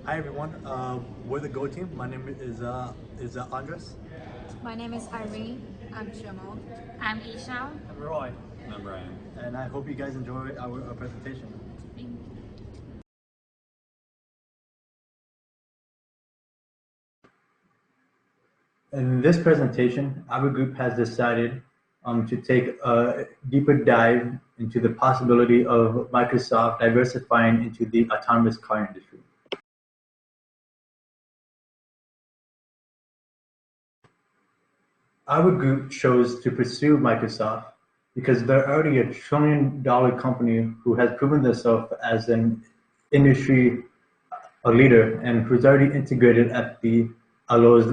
Hi everyone, we're the Go team. My name is Andres. My name is Irene. I'm Jamal. I'm Isha. I'm Roy. I'm Brian. And I hope you guys enjoy our presentation. In this presentation, our group has decided to take a deeper dive into the possibility of Microsoft diversifying into the autonomous car industry. Our group chose to pursue Microsoft because they're already a $1 trillion company who has proven themselves as an industry leader and who's already integrated at the lowest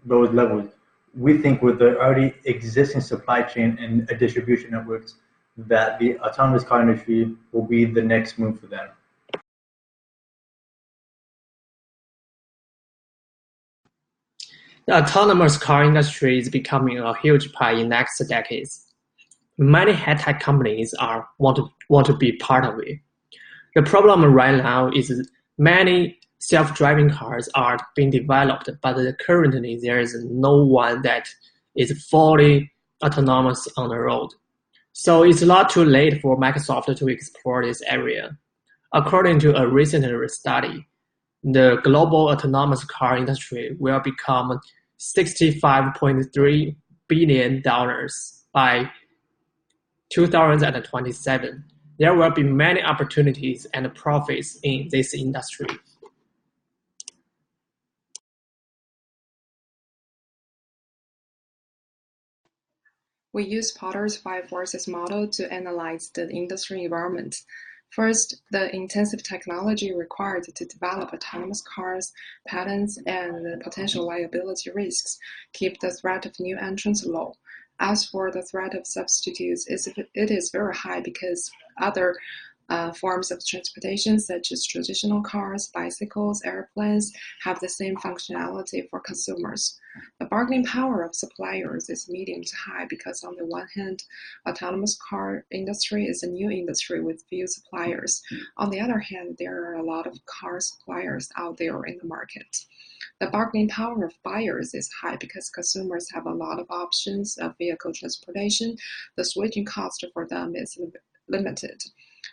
levels. We think with the already existing supply chain and distribution networks that the autonomous car industry will be the next move for them. The autonomous car industry is becoming a huge pie in next decades. Many high-tech companies want to be part of it. The problem right now is many self-driving cars are being developed, but currently there is no one that is fully autonomous on the road. So it's not too late for Microsoft to explore this area. According to a recent study, the global autonomous car industry will become $65.3 billion by 2027. There will be many opportunities and profits in this industry. We use Potter's five forces model to analyze the industry environment. First, the intensive technology required to develop autonomous cars, patents, and potential liability risks keep the threat of new entrants low. As for the threat of substitutes, it is very high because other forms of transportation, such as traditional cars, bicycles, airplanes, have the same functionality for consumers. The bargaining power of suppliers is medium to high because on the one hand, autonomous car industry is a new industry with few suppliers. On the other hand, there are a lot of car suppliers out there in the market. The bargaining power of buyers is high because consumers have a lot of options of vehicle transportation. The switching cost for them is limited.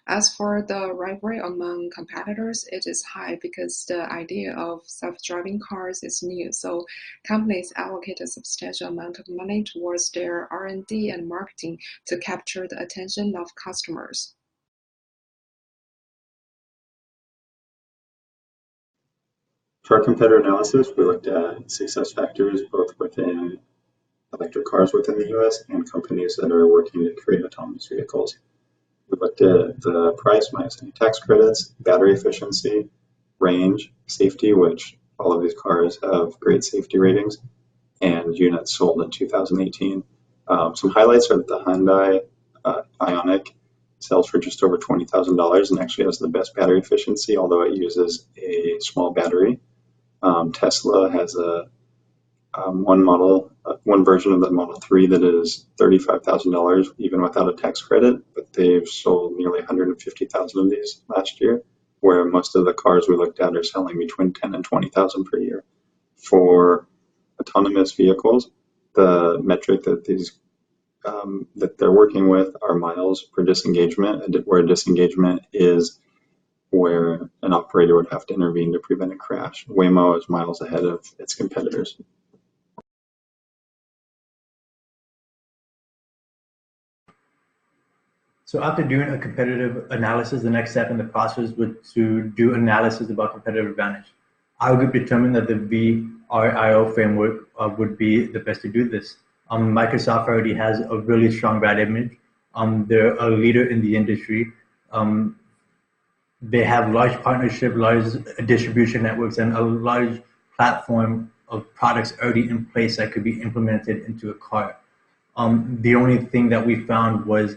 As for the rivalry among competitors, it is high because the idea of self-driving cars is new, so companies allocate a substantial amount of money towards their R&D and marketing to capture the attention of customers. For our competitor analysis, we looked at success factors both within electric cars within the US and companies that are working to create autonomous vehicles. We looked at the price minus any tax credits, battery efficiency, range, safety, which all of these cars have great safety ratings, and units sold in 2018. Some highlights are that the Hyundai Ioniq sells for just over $20,000 and actually has the best battery efficiency, although it uses a small battery. Tesla has one version of the Model 3 that is $35,000 even without a tax credit, but they've sold nearly 150,000 of these last year, where most of the cars we looked at are selling between 10 and 20,000 per year. For autonomous vehicles, the metric that that they're working with are miles per disengagement, where a disengagement is where an operator would have to intervene to prevent a crash. Waymo is miles ahead of its competitors. So after doing a competitive analysis, the next step in the process was to do analysis about competitive advantage. Our group determined that the VRIO framework would be the best to do this. Microsoft already has a really strong brand image. They're a leader in the industry. They have large partnership, large distribution networks, and a large platform of products already in place that could be implemented into a car. The only thing that we found was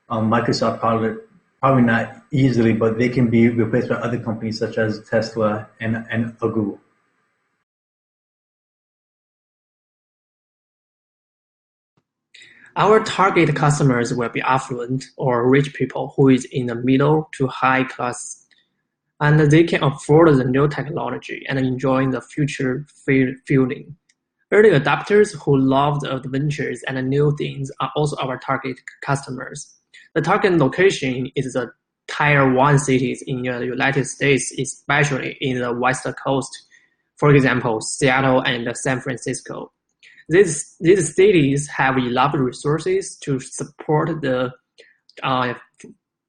Microsoft probably not easily, but they can be replaced by other companies such as Tesla and Google. Our target customers will be affluent or rich people who is in the middle to high class and they can afford the new technology and enjoy the future feeling. Early adopters who love the adventures and new things are also our target customers. The target location is the Tier 1 cities in the United States, especially in the West Coast, for example, Seattle and San Francisco. These cities have enough resources to support the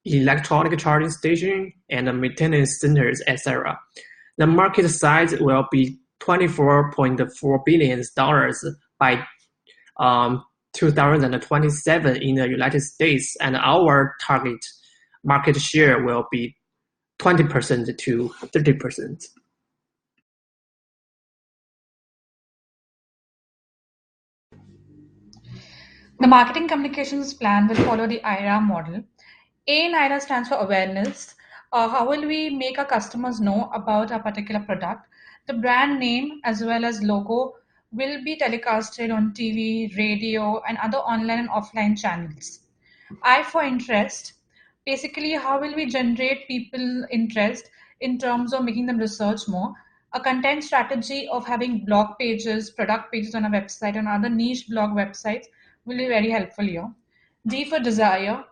electronic charging station and maintenance centers, etc. The market size will be $24.4 billion by 2027 in the United States, and our target market share will be 20% to 30%. The marketing communications plan will follow the IRA model. A in IRA stands for awareness. How will we make our customers know about our particular product? The brand name as well as logo will be telecasted on TV, radio, and other online and offline channels. I for interest. Basically, how will we generate people interest in terms of making them research more? A content strategy of having blog pages, product pages on a website, and other niche blog websites will be very helpful here. D for desire.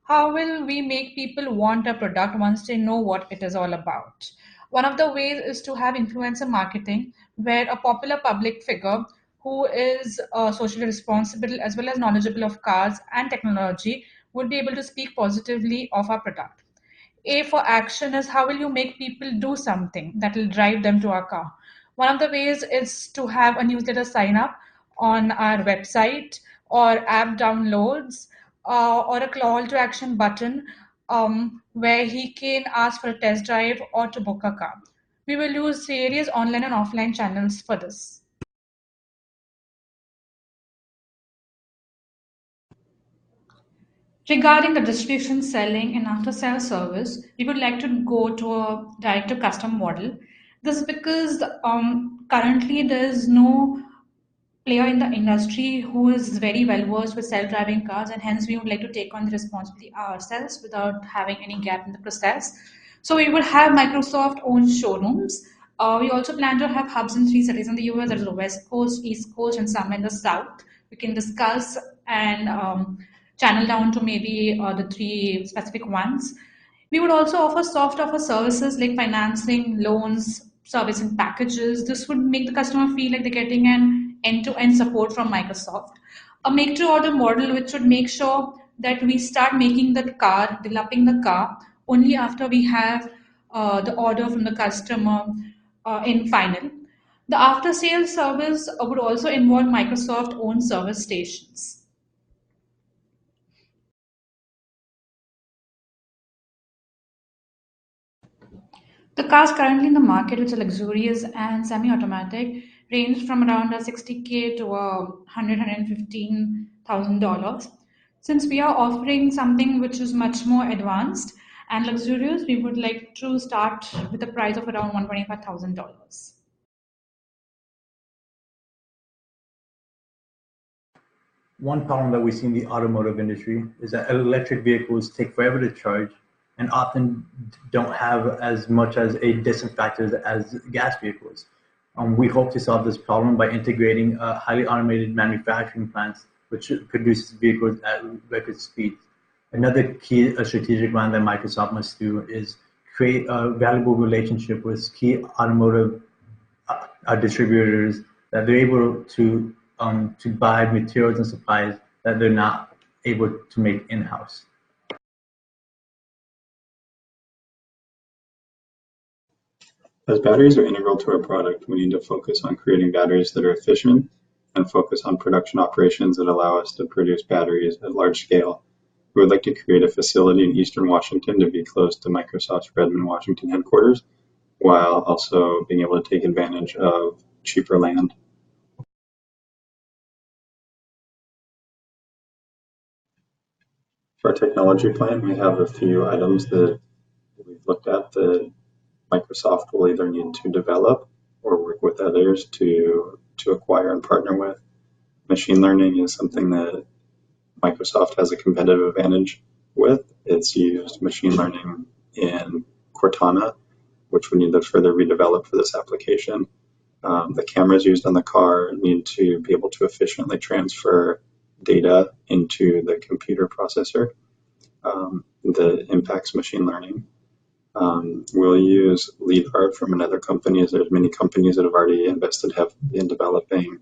How will we make people want a product once they know what it is all about? One of the ways is to have influencer marketing, where a popular public figure who is socially responsible as well as knowledgeable of cars and technology would be able to speak positively of our product. A for action is how will you make people do something that will drive them to our car? One of the ways is to have a newsletter sign up on our website or app downloads or a call to action button where he can ask for a test drive or to book a car. We will use various online and offline channels for this. Regarding the distribution, selling, and after-sale service, we would like to go to a direct-to-customer model. This is because currently there is no player in the industry who is very well versed with self-driving cars, and hence we would like to take on the responsibility ourselves without having any gap in the process. So we would have Microsoft-owned showrooms. We also plan to have hubs in 3 cities in the US, that is the West Coast, East Coast, and some in the South. We can discuss and channel down to maybe the 3 specific ones. We would also offer soft offer services like financing, loans, servicing packages. This would make the customer feel like they're getting an end-to-end support from Microsoft. A make-to-order model which would make sure that we start making the car, developing the car, only after we have the order from the customer in final. The after-sales service would also involve Microsoft-owned service stations. The cars currently in the market, which are luxurious and semi-automatic, range from around a 60K to $115,000. Since we are offering something which is much more advanced and luxurious, we would like to start with a price of around $125,000. One problem that we see in the automotive industry is that electric vehicles take forever to charge and often don't have as much as a distance factors as gas vehicles. We hope to solve this problem by integrating highly automated manufacturing plants, which produces vehicles at record speeds. Another key strategic plan that Microsoft must do is create a valuable relationship with key automotive distributors that they're able to buy materials and supplies that they're not able to make in-house. As batteries are integral to our product, we need to focus on creating batteries that are efficient and focus on production operations that allow us to produce batteries at large scale. We would like to create a facility in Eastern Washington to be close to Microsoft's Redmond, Washington headquarters, while also being able to take advantage of cheaper land. For our technology plan, we have a few items that we've looked at that Microsoft will either need to develop or work with others to acquire and partner with. Machine learning is something that Microsoft has a competitive advantage with. It's used machine learning in Cortana which we need to further redevelop for this application. The cameras used on the car need to be able to efficiently transfer data into the computer processor that impacts machine learning. We'll use LiDAR from another company, as there's many companies that have already invested heavily in developing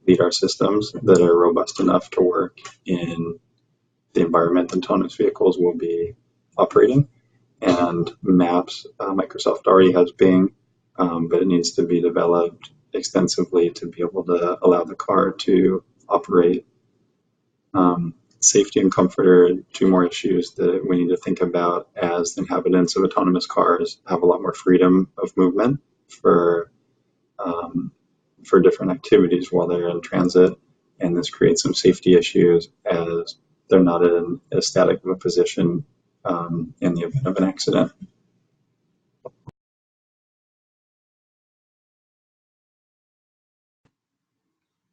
LiDAR systems that are robust enough to work in the environment that autonomous vehicles will be operating. And Maps, Microsoft already has Bing, but it needs to be developed extensively to be able to allow the car to operate. Safety and comfort are two more issues that we need to think about, as the inhabitants of autonomous cars have a lot more freedom of movement for different activities while they're in transit, and this creates some safety issues as they're not in as static of a position in the event of an accident.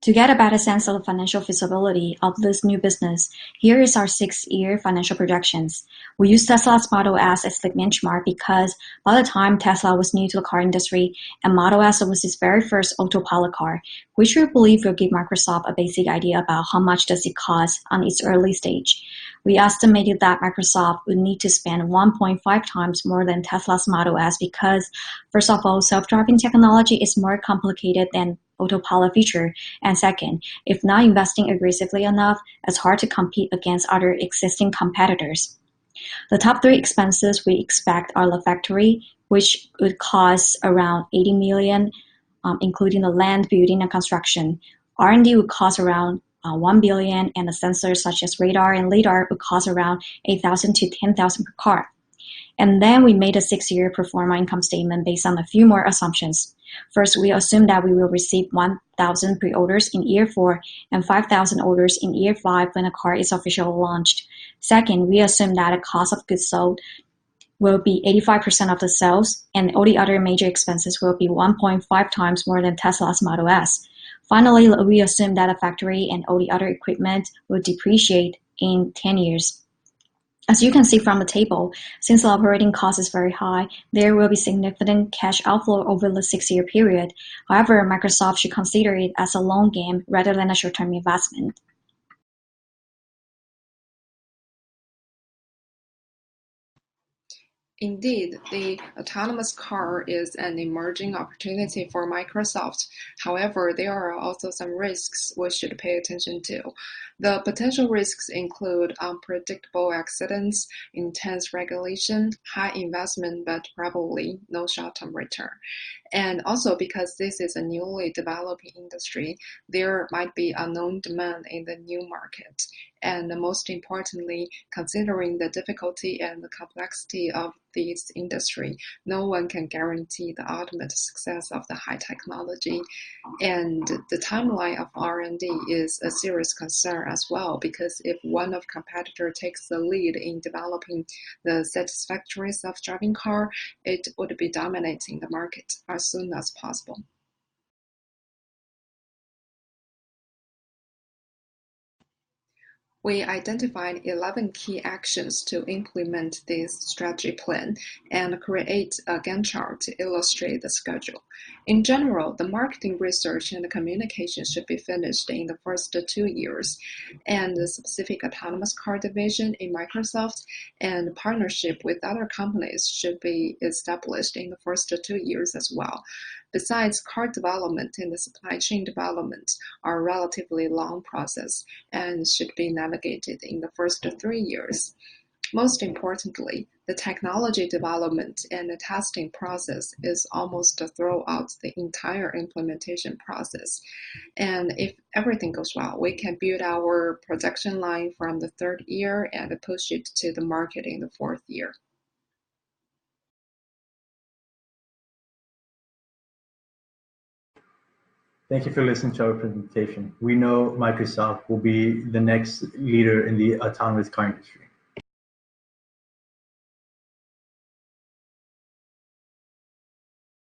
To get a better sense of the financial feasibility of this new business, here is our 6-year financial projections. We use Tesla's Model S as the benchmark because by the time Tesla was new to the car industry, and Model S was its very first autopilot car, which we believe will give Microsoft a basic idea about how much does it cost on its early stage. We estimated that Microsoft would need to spend 1.5 times more than Tesla's Model S because, first of all, self-driving technology is more complicated than autopilot feature, and second, if not investing aggressively enough, it's hard to compete against other existing competitors. The top 3 expenses we expect are the factory, which would cost around $80 million, including the land, building, and construction. R&D would cost around $1 billion, and the sensors such as radar and LiDAR would cost around $8,000 to $10,000 per car. And then we made a 6-year pro forma income statement based on a few more assumptions. First, we assume that we will receive 1,000 pre-orders in year 4 and 5,000 orders in year 5 when the car is officially launched. Second, we assume that the cost of goods sold will be 85% of the sales, and all the other major expenses will be 1.5 times more than Tesla's Model S. Finally, we assume that the factory and all the other equipment will depreciate in 10 years. As you can see from the table, since the operating cost is very high, there will be significant cash outflow over the 6-year period. However, Microsoft should consider it as a long game rather than a short-term investment. Indeed, the autonomous car is an emerging opportunity for Microsoft. However, there are also some risks we should pay attention to. The potential risks include unpredictable accidents, intense regulation, high investment, but probably no short-term return. And also because this is a newly developing industry, there might be unknown demand in the new market. And most importantly, considering the difficulty and the complexity of this industry, no one can guarantee the ultimate success of the high technology. And the timeline of R&D is a serious concern as well, because if one of competitor takes the lead in developing the satisfactory self-driving car, it would be dominating the market as soon as possible. We identified 11 key actions to implement this strategy plan and create a Gantt chart to illustrate the schedule. In general, the marketing research and the communication should be finished in the first 2 years, and the specific autonomous car division in Microsoft and partnership with other companies should be established in the first 2 years as well. Besides, car development and the supply chain development are a relatively long process and should be navigated in the first 3 years. Most importantly, the technology development and the testing process is almost throughout the entire implementation process. And if everything goes well, we can build our production line from the 3rd year and push it to the market in the 4th year. Thank you for listening to our presentation. We know Microsoft will be the next leader in the autonomous car industry.